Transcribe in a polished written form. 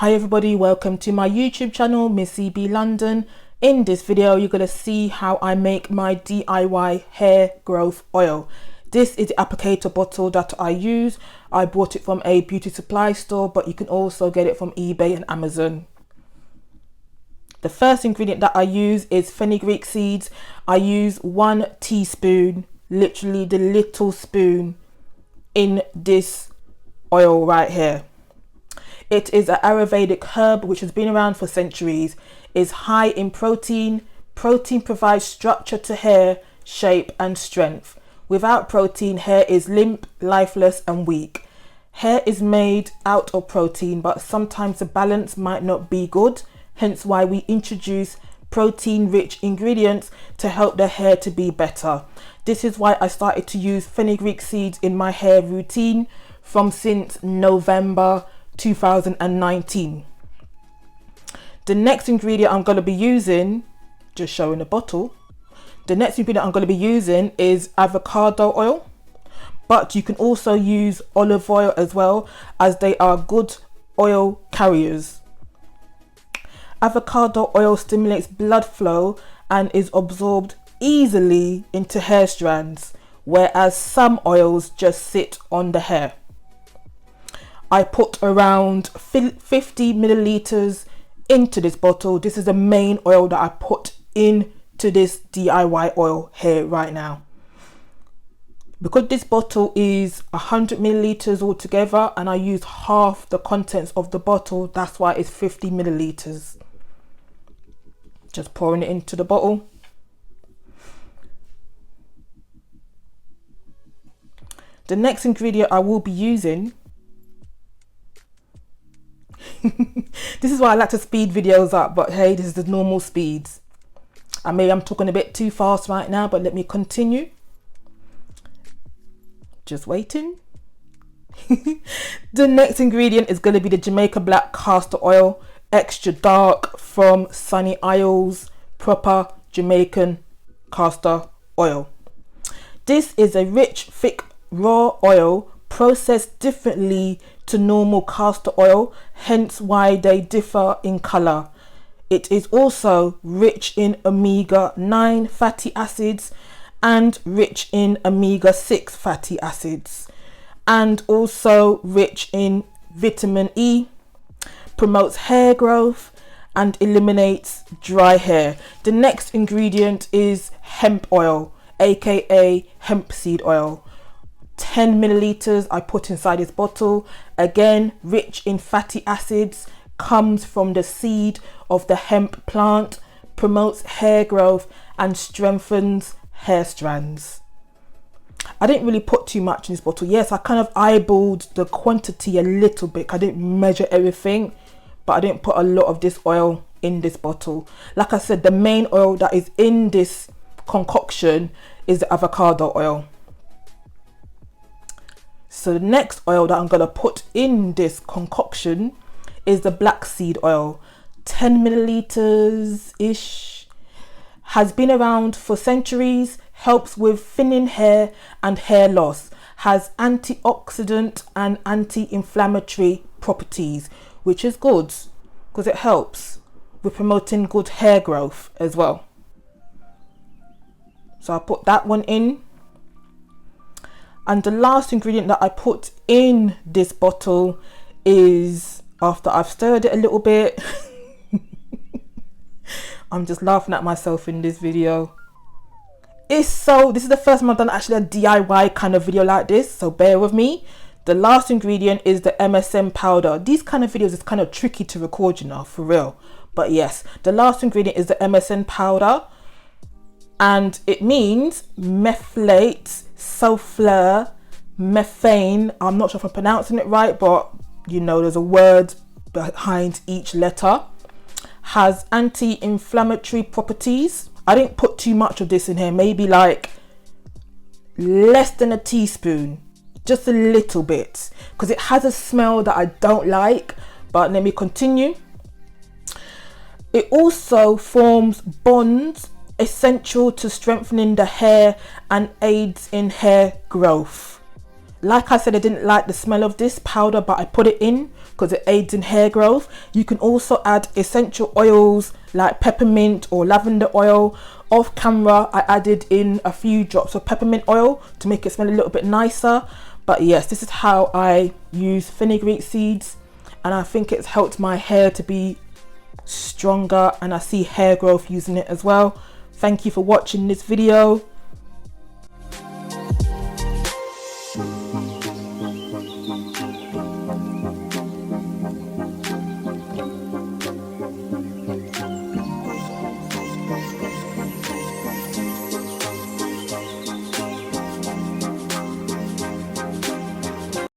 Hi everybody, welcome to my YouTube channel, Missybeelondon. In this video, you're going to see how I make my DIY hair growth oil. This is the applicator bottle that I use. I bought it from a beauty supply store, but you can also get it from eBay and Amazon. The first ingredient that I use is fenugreek seeds. I use 1 teaspoon, literally the little spoon, in this oil right here. It is an ayurvedic herb which has been around for centuries. It's high in protein. Protein provides structure to hair, shape and strength. Without protein, hair is limp, lifeless and weak. Hair is made out of protein, but sometimes the balance might not be good. Hence why we introduce protein-rich ingredients to help the hair to be better. This is why I started to use fenugreek seeds in my hair routine since November 2019. The next ingredient I'm going to be using, just showing the bottle, the next ingredient I'm going to be using is avocado oil, but you can also use olive oil as well, as they are good oil carriers. Avocado oil stimulates blood flow and is absorbed easily into hair strands, whereas some oils just sit on the hair. I put around 50 milliliters into this bottle. This is the main oil that I put into this DIY oil here right now. Because this bottle is 100 milliliters altogether and I use half the contents of the bottle, that's why it's 50 milliliters. Just pouring it into the bottle. The next ingredient I will be using, this is why I like to speed videos up, but hey, this is the normal speeds. I'm talking a bit too fast right now, but let me continue. Just waiting. The next ingredient is going to be the Jamaican black castor oil, extra dark, from Sunny Isles, proper Jamaican castor oil. This is a rich, thick, raw oil processed differently to normal castor oil, hence why they differ in color. It is also rich in omega-9 fatty acids and rich in omega-6 fatty acids, and also rich in vitamin E, promotes hair growth and eliminates dry hair. The next ingredient is hemp oil, aka hemp seed oil. 10 milliliters I put inside this bottle. Again, rich in fatty acids, comes from the seed of the hemp plant, promotes hair growth and strengthens hair strands. I didn't really put too much in this bottle. Yes, I kind of eyeballed the quantity a little bit. I didn't measure everything, but I didn't put a lot of this oil in this bottle. Like I said, the main oil that is in this concoction is the avocado oil. So the next oil that I'm going to put in this concoction is the black seed oil. 10 milliliters ish. Has been around for centuries, helps with thinning hair and hair loss, has antioxidant and anti-inflammatory properties, which is good because it helps with promoting good hair growth as well. So I put that one in. And the last ingredient that I put in this bottle is, after I've stirred it a little bit, I'm just laughing at myself in this video. This is the first time I've done actually a DIY kind of video like this, so bear with me. The last ingredient is the Msm Powder. These kind of videos is kind of tricky to record, you know, for real. But yes, the last ingredient is the Msm Powder. And it means methylates sulfur methane. I'm not sure if I'm pronouncing it right, but you know, there's a word behind each letter. Has anti-inflammatory properties. I didn't put too much of this in here, maybe like less than a teaspoon, just a little bit, because it has a smell that I don't like. But let me continue. It also forms bonds essential to strengthening the hair and aids in hair growth. Like I said, I didn't like the smell of this powder, but I put it in because it aids in hair growth. You can also add essential oils like peppermint or lavender oil. Off camera I added in a few drops of peppermint oil to make it smell a little bit nicer. But yes, this is how I use fenugreek seeds, and I think it's helped my hair to be stronger, and I see hair growth using it as well. Thank you for watching this video.